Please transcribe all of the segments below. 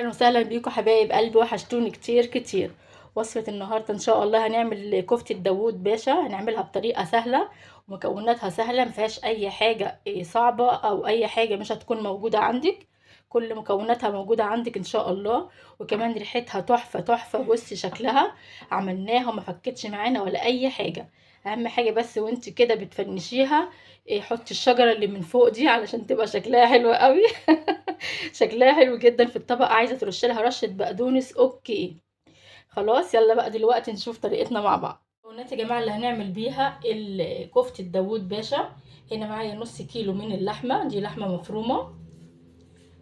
اهلا وسهلا بيكم حبايب قلبي، وحشتوني كتير كتير. وصفة النهاردة ان شاء الله هنعمل كفتة داوود باشا. هنعملها بطريقة سهلة ومكوناتها سهلة، مفيهاش اي حاجة صعبة او اي حاجة مش هتكون موجودة عندك. كل مكوناتها موجودة عندك ان شاء الله. وكمان ريحتها تحفة تحفة. بصي شكلها، عملناها وما فكتش معانا ولا اي حاجة. اهم حاجة بس وانت كده بتفنشيها، حطي الشجرة اللي من فوق دي علشان تبقى شكلها حلو قوي. شكلها حلو جدا في الطبق. عايزه ترش لها رشه بقدونس، اوكي. خلاص يلا بقى دلوقتي نشوف طريقتنا مع بعض. المكونات يا جماعه اللي هنعمل بيها كفته داوود باشا. هنا معايا نص كيلو من اللحمه، دي لحمه مفرومه.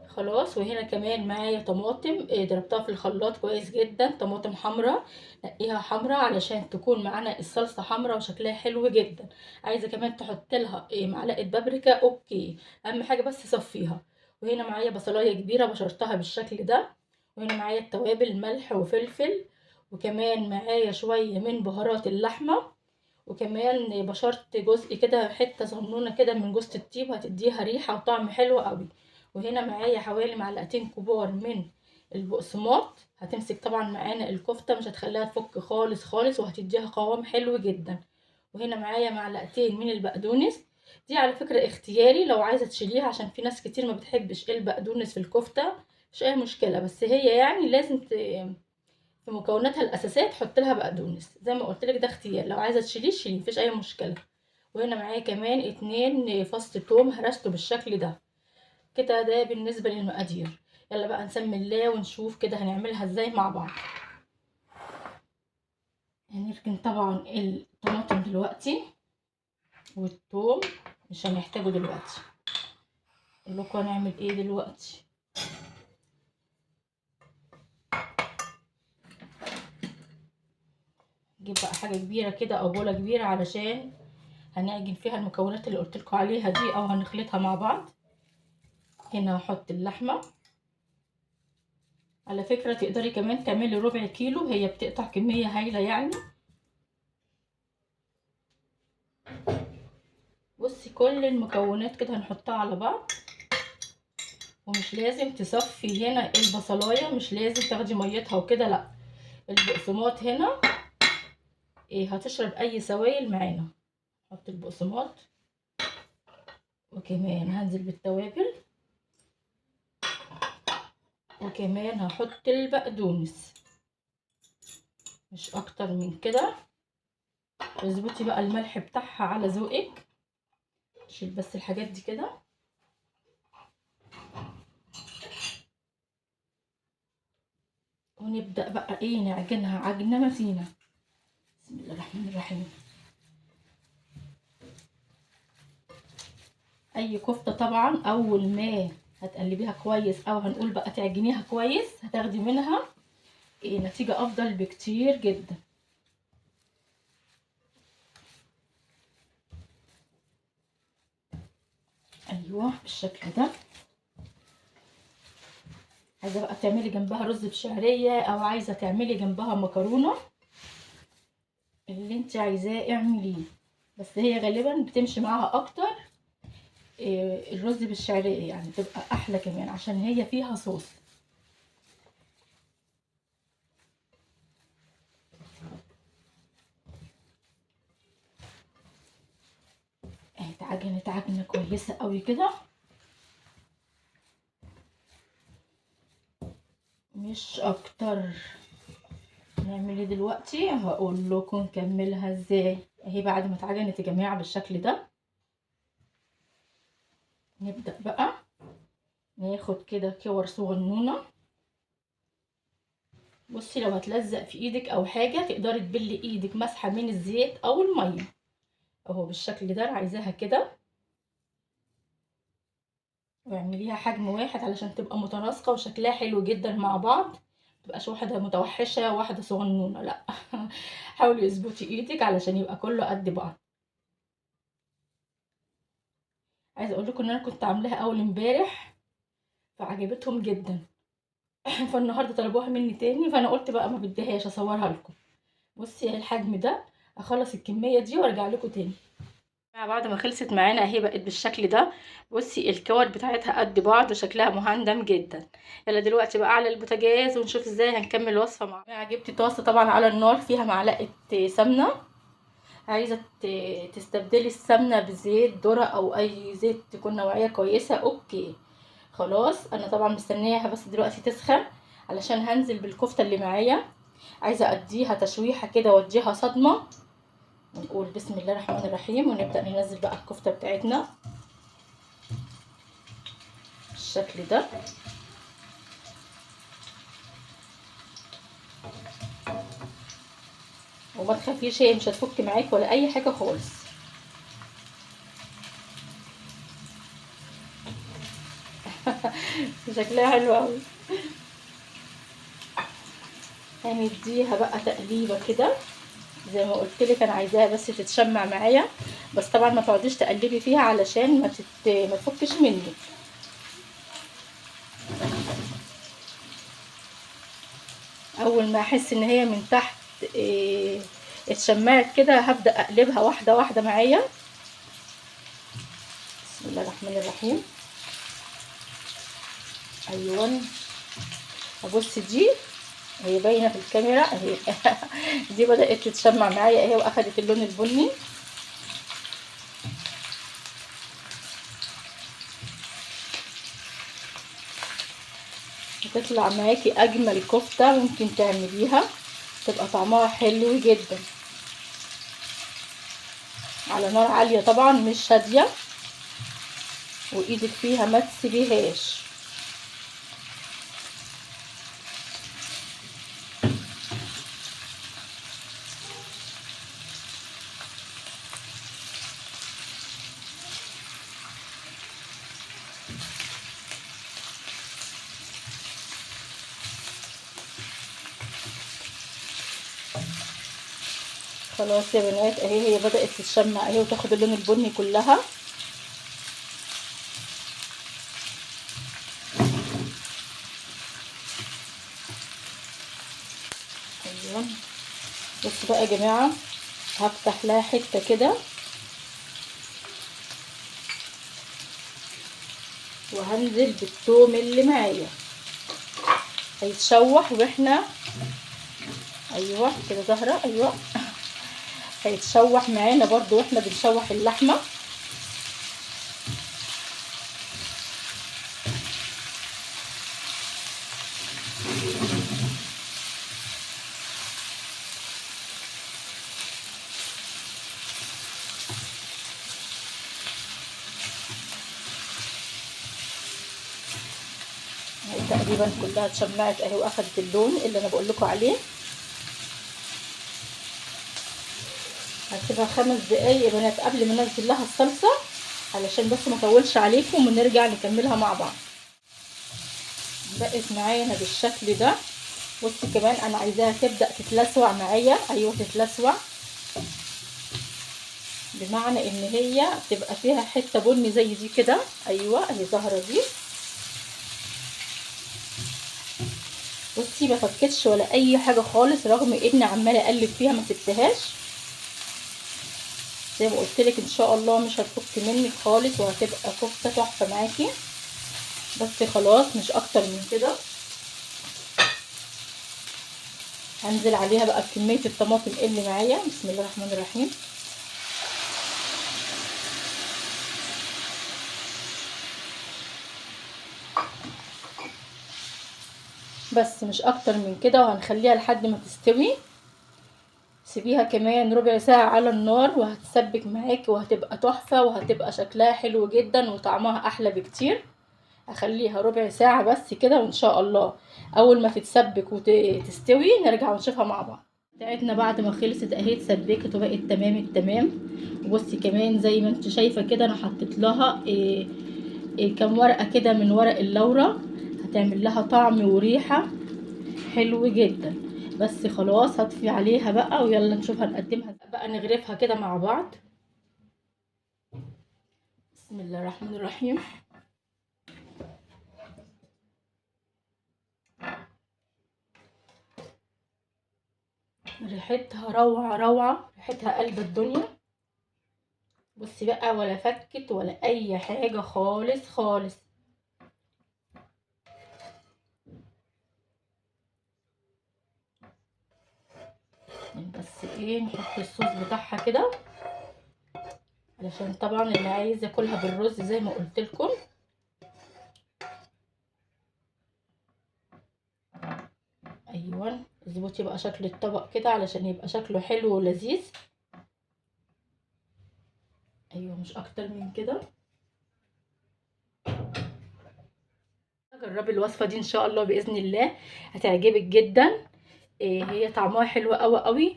خلاص. وهنا كمان معايا طماطم، ضربتها في الخلاط كويس جدا. طماطم حمراء، نقيها حمراء علشان تكون معانا الصلصه حمراء وشكلها حلو جدا. عايزه كمان تحط لها معلقه بابريكا، اوكي. اهم حاجه بس صفيها. وهنا معايا بصلايه كبيره بشرتها بالشكل ده. وهنا معايا التوابل، ملح وفلفل. وكمان معايا شويه من بهارات اللحمه. وكمان بشرت جزء كده، حته صغنونه كده من جوز الطيب، هتديها ريحه وطعم حلو قوي. وهنا معايا حوالي معلقتين كبار من البقسماط. هتمسك طبعا معانا الكفته، مش هتخليها تفك خالص خالص، وهتديها قوام حلو جدا. وهنا معايا معلقتين من البقدونس. دي على فكره اختياري، لو عايزه تشيليها عشان في ناس كتير ما بتحبش البقدونس في الكفته. مش اي مشكله، بس هي يعني لازم في مكوناتها الاساسيه تحط لها بقدونس. زي ما قلت لك ده اختيار، لو عايزه تشيليه شيليه، مفيش اي مشكله. وهنا معايا كمان 2 فص توم هرسته بالشكل ده. كده ده بالنسبه للمقادير. يلا بقى نسمي الله ونشوف كده هنعملها ازاي مع بعض. هنركن طبعا الطماطم دلوقتي، والثوم مش هنحتاجه دلوقتي. اقول لكم هنعمل ايه دلوقتي. نجيب بقى حاجه كبيره كده او بوله كبيره علشان هنعجن فيها المكونات اللي قلت لكم عليها دي، او هنخلطها مع بعض. هنا هحط اللحمه. على فكره تقدري كمان تعملي ربع كيلو، هي بتقطع كميه هايله يعني. بصي كل المكونات كده هنحطها على بعض. ومش لازم تصفي هنا البصلايه، مش لازم تاخدي ميتها وكده، لا. البقسماط هنا هتشرب اي سوائل معانا. نحط البقسماط، وكمان هنزل بالتوابل، وكمان هحط البقدونس، مش اكتر من كده. اظبطي بقى الملح بتاعها على ذوقك. شيل بس الحاجات دي كده. ونبدأ بقى نعجنها عجنة متينة. بسم الله الرحمن الرحيم. اي كفتة طبعا اول ما هتقلبيها كويس، او هنقول بقى تعجنيها كويس، هتاخدي منها نتيجة افضل بكتير جدا. ايوه بالشكل ده. عايزه بقى تعملي جنبها رز بشعريه، او عايزه تعملي جنبها مكرونه، اللي انت عايزاه اعمليه. بس هي غالبا بتمشي معاها اكتر الرز بالشعريه، يعني تبقى احلى كمان عشان هي فيها صوص. اتعجنت عجنه كويسه قوي كده، مش اكتر. نعمل ايه دلوقتي؟ هقول لكم نكملها ازاي. اهي بعد ما اتعجنت يا جماعه بالشكل ده، نبدا بقى ناخد كده كور صغنونه. بصي لو هتلزق في ايدك او حاجه، تقدري تبلي ايدك مسحه من الزيت او الميه. اهو بالشكل ده انا عايزاها كده. واعمليها حجم واحد علشان تبقى متناسقه وشكلها حلو جدا مع بعض. متبقاش واحده متوحشه واحده صغنونه، لا. حاولي اظبطي ايدك علشان يبقى كله قد بعض. عايزه اقول لكم ان انا كنت عاملاها اول امبارح، فعجبتهم جدا. فالنهارده طلبوها مني تاني، فانا قلت بقى ما بديهاش اصورها لكم. بصي اهي الحجم ده. اخلص الكميه دي وارجع لكم تاني. بعد ما خلصت معانا اهي بقت بالشكل ده. بصي الكور بتاعتها قد بعض وشكلها مهندم جدا. يلا دلوقتي بقى على البوتاجاز ونشوف ازاي هنكمل الوصفه مع بعض. جبت طاسه طبعا على النار فيها معلقه سمنه. عايزه تستبدلي السمنه بزيت ذره او اي زيت تكون نوعيه كويسه، اوكي. خلاص انا طبعا مستنياها بس دلوقتي تسخن علشان هنزل بالكفته اللي معايا. عايزه اديها تشويحه كده واديها صدمه. نقول بسم الله الرحمن الرحيم ونبدا ننزل بقى الكفته بتاعتنا بالشكل ده. وما تخافيش هي مش هتفك معاك ولا اي حاجه خالص. شكلها حلو قوي. هنديها بقى تقليبه كده زي ما قلت لك، انا عايزاها بس تتشمع معايا. بس طبعا ما تقعديش تقلبي فيها علشان ما تفكش منك. اول ما احس ان هي من تحت اتشمعت كده هبدا اقلبها واحده واحده معايا. بسم الله الرحمن الرحيم. ايوه. ابص دي هي باينه في الكاميرا اهي. دي بدات تتشمع معايا اهي واخدت اللون البني. هتطلع معاكي اجمل كفته ممكن تعمليها، تبقى طعمها حلو جدا. على نار عاليه طبعا مش هاديه، وايدك فيها ما تسيبيهاش. خلاص يا بنات اهي هي بدات تتشمع اهي وتاخد اللون البني كلها. ايوه. بصوا بقى يا جماعه، هفتح لها حته كده وهنزل بالثوم اللي معايا هيتشوح واحنا. ايوه كده ظاهره، ايوه. هيتشوح معانا برضو واحنا بنشوح اللحمه. تقريبا كلها اتشمعت اهي واخدت اللون اللي انا بقول لكم عليه. هسيبها 5 دقايق يا بنات قبل ما انزل لها الصلصه علشان بس ما اطولش عليكم ونرجع نكملها مع بعض. بقت معانا بالشكل ده. بصي كمان انا عايزاها تبدا تتلسع معايا، ايوه تتلسع، بمعنى ان هي تبقى فيها حته بني زي دي كده. ايوه اهي ظاهره دي. بصي ما فكتش ولا اي حاجه خالص رغم اني عماله اقلب فيها ما سبتهاش. زي ما قلت لك ان شاء الله مش هتفك منك خالص وهتبقى كفته تحفه معاكي. بس خلاص مش اكتر من كده. هنزل عليها بقى بكميه الطماطم اللي معايا. بسم الله الرحمن الرحيم. بس مش اكتر من كده وهنخليها لحد ما تستوي. سيبيها كمان ربع ساعة على النار وهتسبك معاكي وهتبقى تحفة وهتبقى شكلها حلو جدا وطعمها احلى بكتير. اخليها ربع ساعة بس كده وان شاء الله اول ما تتسبك وتستوي نرجع ونشوفها مع بعض. بتاعتنا بعد ما خلصت اهي اتسبكت وبقت تمام التمام. وبصي كمان زي ما انت شايفة كده انا حطيت لها كام ورقة كده من ورق اللورة. هتعمل لها طعم وريحة حلو جدا. بس خلاص هطفي عليها بقى ويلا نشوف هنقدمها بقى نغرفها كده مع بعض. بسم الله الرحمن الرحيم. ريحتها روعة روعة، ريحتها قلب الدنيا. بصي بقى، ولا فكت ولا اي حاجه خالص خالص. بس ايه، نحط الصوص بتاعها كده علشان طبعا اللي عايز ياكلها بالرز زي ما قلت لكم. ايوه، اظبطي بقى شكل الطبق كده علشان يبقى شكله حلو ولذيذ. ايوه، مش اكتر من كده. جربي الوصفه دي ان شاء الله باذن الله، هتعجبك جدا. إيه، هي طعمها حلو قوي قوي،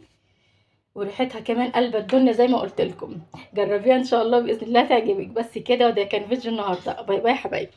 وريحتها كمان قلب الدنيا زي ما قلت لكم. جربيها ان شاء الله باذن الله تعجبك. بس كده، وده كان فيديو النهارده. باي باي حبايبي.